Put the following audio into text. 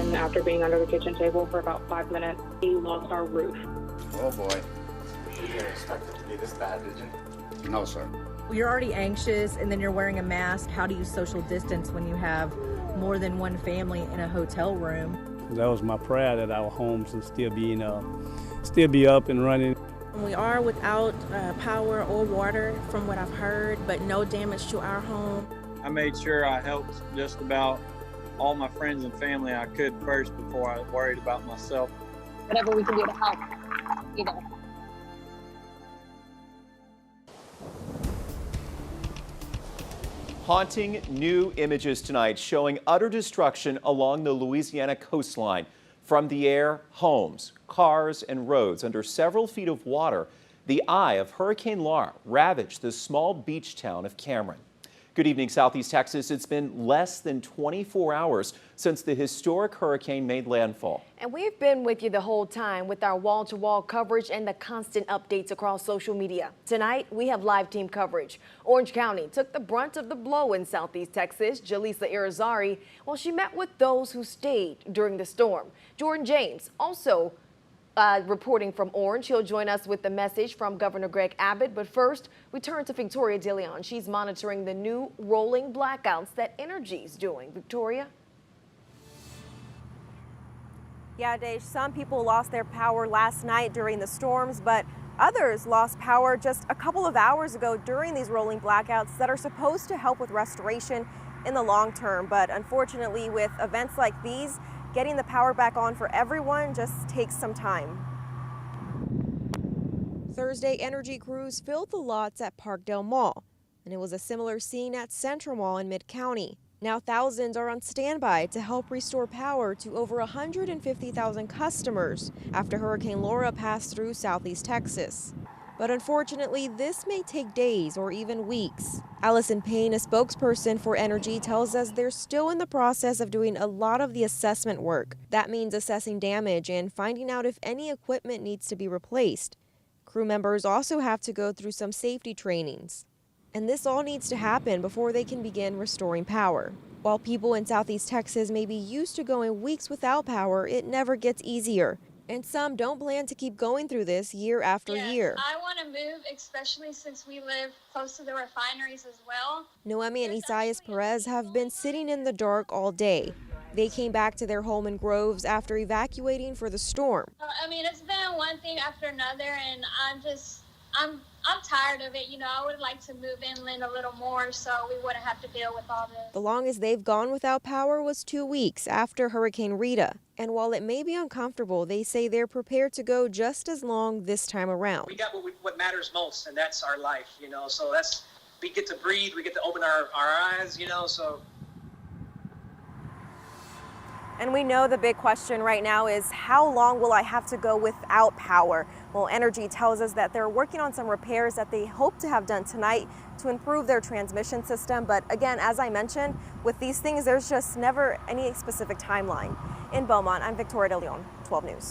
and after being under the kitchen table for about 5 minutes, we lost our roof. Oh boy. You didn't expect it to be this bad, did you? No, sir. Well, you're already anxious and then you're wearing a mask. How do you social distance when you have more than one family in a hotel room? That was my prayer, that our homes would still be up and running. We are without power or water from what I've heard, but no damage to our home. I made sure I helped just about all my friends and family I could first before I worried about myself. Whatever we can do to help, Haunting new images tonight showing utter destruction along the Louisiana coastline. From the air, homes, cars, and roads under several feet of water. The eye of Hurricane Laura ravaged the small beach town of Cameron. Good evening, Southeast Texas. It's been less than 24 hours since the historic hurricane made landfall. And we've been with you the whole time with our wall-to-wall coverage and the constant updates across social media. Tonight, we have live team coverage. Orange County took the brunt of the blow in Southeast Texas. Jaleesa Irizarry, well, she met with those who stayed during the storm. Jordan James also reporting from Orange. He'll join us with the message from Governor Greg Abbott. But first, we turn to Victoria DeLeon. She's monitoring the new rolling blackouts that Entergy's doing. Victoria? Yeah, Dave, some people lost their power last night during the storms, but others lost power just a couple of hours ago during these rolling blackouts that are supposed to help with restoration in the long term. But unfortunately, with events like these, getting the power back on for everyone just takes some time. Thursday, Entergy crews filled the lots at Parkdale Mall, and it was a similar scene at Central Mall in Mid-County. Now thousands are on standby to help restore power to over 150,000 customers after Hurricane Laura passed through Southeast Texas. But unfortunately, this may take days or even weeks. Allison Payne, a spokesperson for Entergy, tells us they're still in the process of doing a lot of the assessment work. That means assessing damage and finding out if any equipment needs to be replaced. Crew members also have to go through some safety trainings. And this all needs to happen before they can begin restoring power. While people in Southeast Texas may be used to going weeks without power, it never gets easier. And some don't plan to keep going through this year after year. I want to move, especially since we live close to the refineries as well. Noemi and Isaias Perez have been sitting in the dark all day. They came back to their home in Groves after evacuating for the storm. I mean, it's been one thing after another, and I'm tired of it. You know, I would like to move inland a little more so we wouldn't have to deal with all this. The longest they've gone without power was 2 weeks after Hurricane Rita. And while it may be uncomfortable, they say they're prepared to go just as long this time around. We got what matters most, and that's our life, you know, so we get to breathe, we get to open our eyes, you know, so. And we know the big question right now is, how long will I have to go without power? Well, Entergy tells us that they're working on some repairs that they hope to have done tonight to improve their transmission system. But again, as I mentioned, with these things, there's just never any specific timeline. In Beaumont, I'm Victoria De Leon, 12 News.